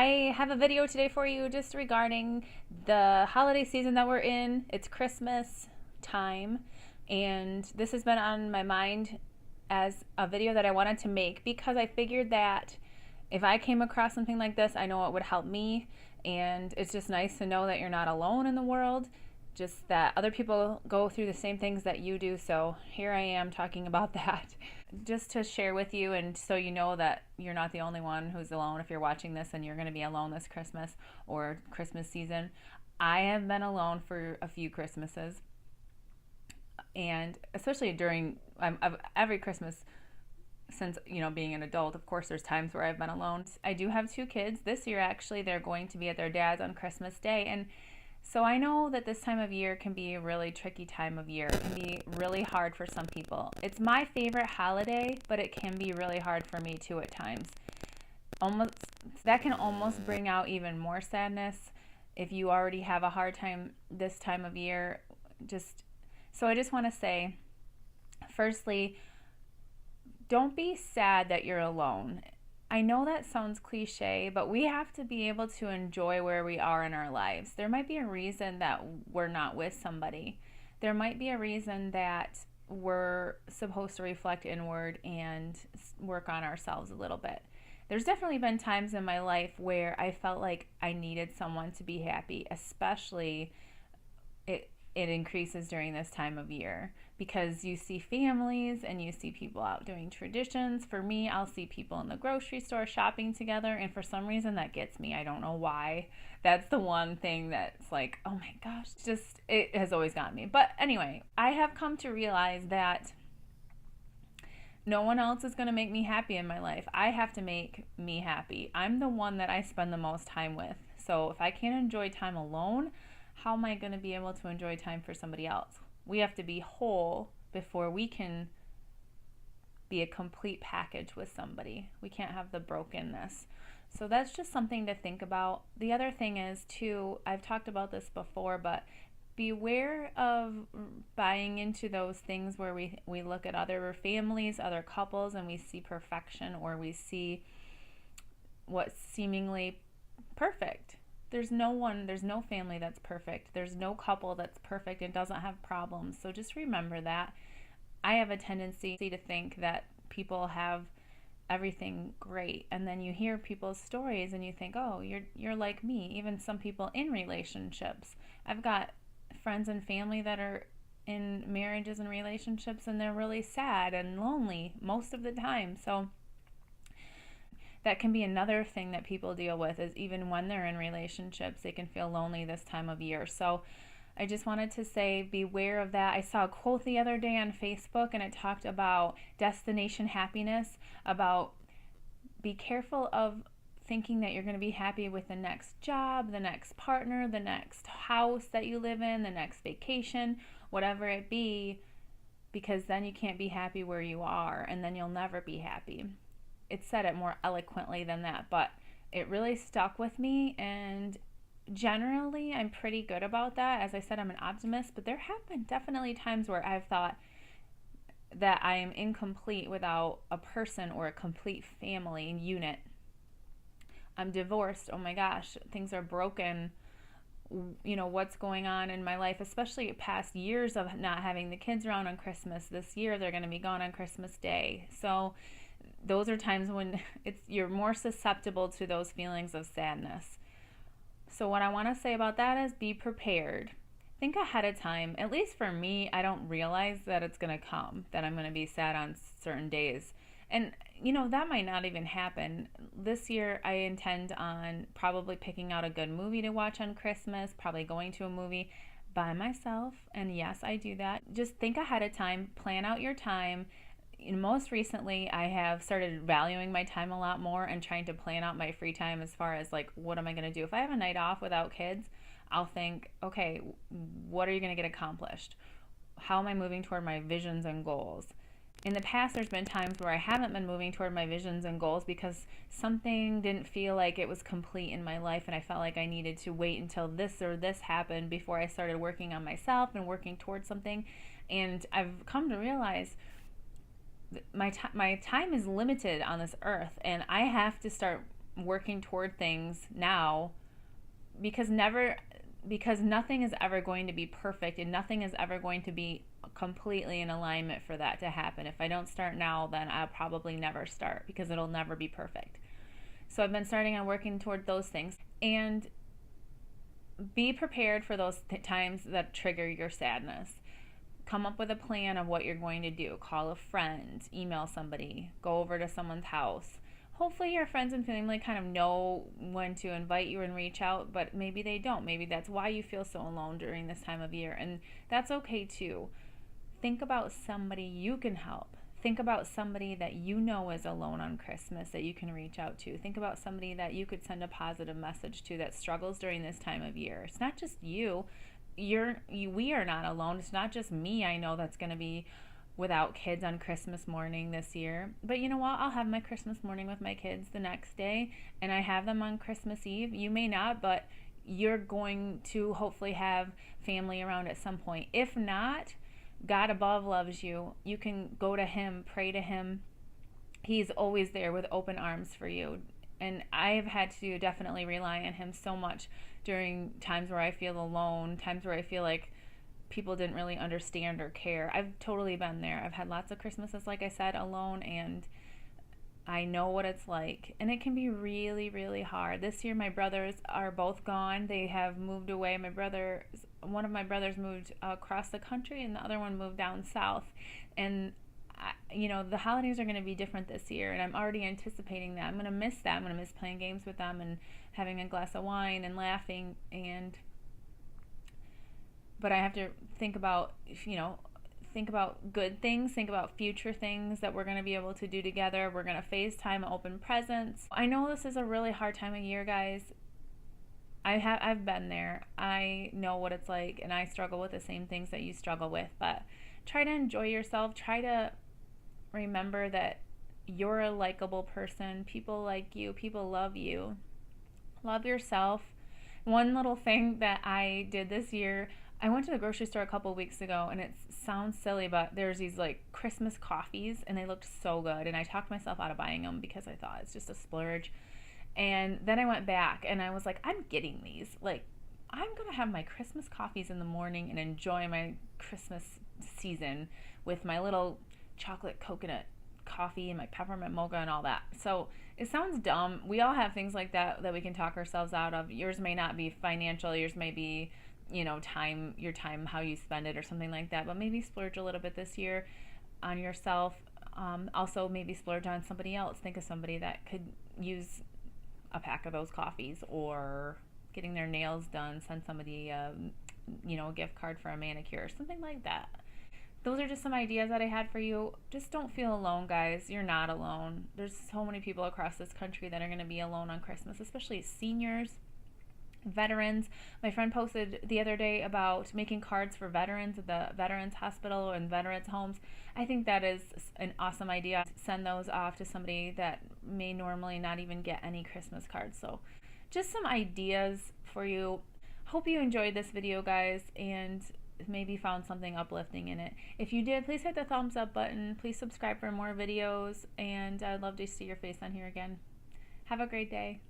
I have a video today for you just regarding the holiday season that we're in. It's Christmas time, and this has been on my mind as a video that I wanted to make because I figured that if I came across something like this, I know it would help me, and it's just nice to know that you're not alone in the world, just that other people go through the same things that you do. So here I am talking about that just to share with you, and so you know that you're not the only one who's alone. If you're watching this and you're going to be alone this Christmas or Christmas season, I have been alone for a few Christmases, and especially during every Christmas since being an adult. Of course there's times where I've been alone. I do have two kids. This year actually they're going to be at their dad's on Christmas Day, and so I know that this time of year can be a really tricky time of year. It can be really hard for some people. It's my favorite holiday, but it can be really hard for me too at times. Almost that can almost bring out even more sadness if you already have a hard time this time of year. I just want to say, firstly, don't be sad that you're alone. I know that sounds cliche, but we have to be able to enjoy where we are in our lives. There might be a reason that we're not with somebody. There might be a reason that we're supposed to reflect inward and work on ourselves a little bit. There's definitely been times in my life where I felt like I needed someone to be happy, especially it increases during this time of year because you see families and you see people out doing traditions. For me, I'll see people in the grocery store shopping together, and for some reason that gets me. I don't know why. That's the one thing that's like, oh my gosh, it has always gotten me. But anyway, I have come to realize that no one else is going to make me happy in my life. I have to make me happy. I'm the one that I spend the most time with. So if I can't enjoy time alone, how am I going to be able to enjoy time for somebody else? We have to be whole before we can be a complete package with somebody. We can't have the brokenness. So that's just something to think about. The other thing is, too, I've talked about this before, but beware of buying into those things where we look at other families, other couples, and we see perfection, or we see what's seemingly perfect. There's no family that's perfect. There's no couple that's perfect and doesn't have problems. So just remember that. I have a tendency to think that people have everything great, and then you hear people's stories and you think, oh, you're like me. Even some people in relationships. I've got friends and family that are in marriages and relationships, and they're really sad and lonely most of the time. So that can be another thing that people deal with, is even when they're in relationships, they can feel lonely this time of year. So I just wanted to say, beware of that. I saw a quote the other day on Facebook, and it talked about destination happiness, about be careful of thinking that you're going to be happy with the next job, the next partner, the next house that you live in, the next vacation, whatever it be, because then you can't be happy where you are, and then you'll never be happy. It said it more eloquently than that, but it really stuck with me, and generally I'm pretty good about that. As I said, I'm an optimist, but there have been definitely times where I've thought that I am incomplete without a person or a complete family unit. I'm divorced. Oh my gosh, things are broken. What's going on in my life, especially past years of not having the kids around on Christmas. This year they're going to be gone on Christmas Day. So those are times when you're more susceptible to those feelings of sadness. So what I want to say about that is be prepared. Think ahead of time. At least for me, I don't realize that it's going to come, that I'm going to be sad on certain days. And, that might not even happen. This year, I intend on probably picking out a good movie to watch on Christmas, probably going to a movie by myself. And yes, I do that. Just think ahead of time, plan out your time. Most recently, I have started valuing my time a lot more and trying to plan out my free time as far as like, what am I going to do? If I have a night off without kids, I'll think, okay, what are you going to get accomplished? How am I moving toward my visions and goals? In the past, there's been times where I haven't been moving toward my visions and goals because something didn't feel like it was complete in my life, and I felt like I needed to wait until this or this happened before I started working on myself and working towards something. And I've come to realize my time is limited on this earth, and I have to start working toward things now, because nothing is ever going to be perfect, and nothing is ever going to be completely in alignment for that to happen. If I don't start now, then I'll probably never start, because it'll never be perfect. So I've been starting on working toward those things, and be prepared for those times that trigger your sadness. Come up with a plan of what you're going to do. Call a friend, email somebody, go over to someone's house. Hopefully your friends and family kind of know when to invite you and reach out, but maybe they don't. Maybe that's why you feel so alone during this time of year, and that's okay too. Think about somebody you can help. Think about somebody that you know is alone on Christmas that you can reach out to. Think about somebody that you could send a positive message to that struggles during this time of year. It's not just you. We are not alone. It's not just me, I know, that's going to be without kids on Christmas morning this year. But you know what? I'll have my Christmas morning with my kids the next day, and I have them on Christmas Eve. You may not, but you're going to hopefully have family around at some point. If not, God above loves you. You can go to Him, pray to Him. He's always there with open arms for you. And I've had to definitely rely on Him so much during times where I feel alone, times where I feel like people didn't really understand or care. I've totally been there. I've had lots of Christmases, like I said, alone, and I know what it's like. And it can be really, really hard. This year, my brothers are both gone. They have moved away. One of my brothers moved across the country, and the other one moved down south. And the holidays are going to be different this year, and I'm already anticipating that. I'm going to miss that. I'm going to miss playing games with them and having a glass of wine and laughing. But I have to think about good things, think about future things that we're going to be able to do together. We're going to FaceTime, open presents. I know this is a really hard time of year, guys. I've been there. I know what it's like, and I struggle with the same things that you struggle with. But try to enjoy yourself. Try to remember that you're a likable person. People like you. People love you. Love yourself. One little thing that I did this year, I went to the grocery store a couple weeks ago, and it sounds silly, but there's these like Christmas coffees, and they looked so good, and I talked myself out of buying them because I thought it's just a splurge. And then I went back, and I was like, I'm getting these. Like, I'm gonna have my Christmas coffees in the morning and enjoy my Christmas season with my little chocolate coconut coffee and my peppermint mocha and all that. So it sounds dumb. We all have things like that we can talk ourselves out of. Yours may not be financial. Yours may be your time, how you spend it or something like that. But maybe splurge a little bit this year on yourself. Also, maybe splurge on somebody else. Think of somebody that could use a pack of those coffees, or getting their nails done. Send somebody, a gift card for a manicure, something like that. Those are just some ideas that I had for you. Just don't feel alone, guys. You're not alone. There's so many people across this country that are going to be alone on Christmas, especially seniors, veterans. My friend posted the other day about making cards for veterans at the Veterans Hospital and veterans homes. I think that is an awesome idea. Send those off to somebody that may normally not even get any Christmas cards. So just some ideas for you. Hope you enjoyed this video, guys, and maybe found something uplifting in it. If you did, please hit the thumbs up button. Please subscribe for more videos, and I'd love to see your face on here again. Have a great day.